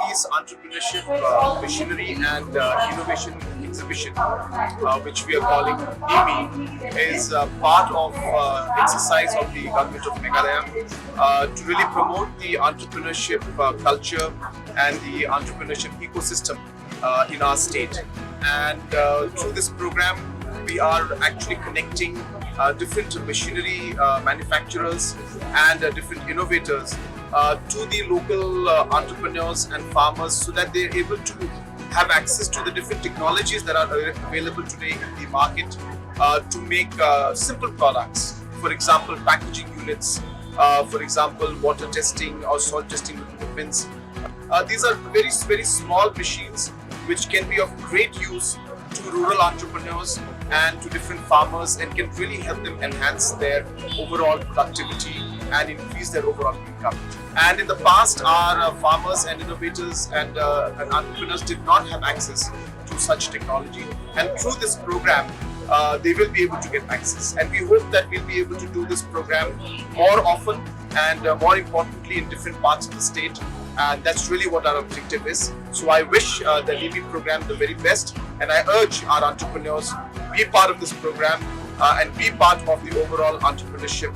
Peace Entrepreneurship Missionary and Innovation Exhibition, which we are calling NEEMIE, is part of exercise of the government of Meghalaya to really promote the entrepreneurship culture and the entrepreneurship ecosystem in our state. And through this program, we are actually connecting different machinery manufacturers and different innovators to the local entrepreneurs and farmers, so that they're able to have access to the different technologies that are available today in the market to make simple products. For example, packaging units, for example, water testing or soil testing equipments. These are very, very small machines which can be of great use to rural entrepreneurs and to different farmers, and can really help them enhance their overall productivity and increase their overall income. And in the past, our farmers and innovators and entrepreneurs did not have access to such technology, and through this program they will be able to get access. And we hope that we'll be able to do this program more often and more importantly in different parts of the state. And that's really what our objective is. So I wish the NEEMIE program the very best, and I urge our entrepreneurs be part of this program and be part of the overall entrepreneurship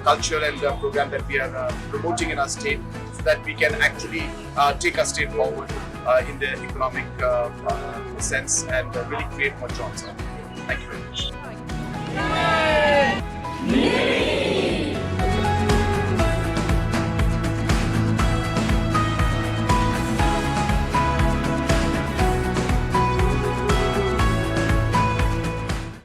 culture and program that we are promoting in our state, so that we can actually take our state forward in the economic sense and really create more jobs. Thank you very much.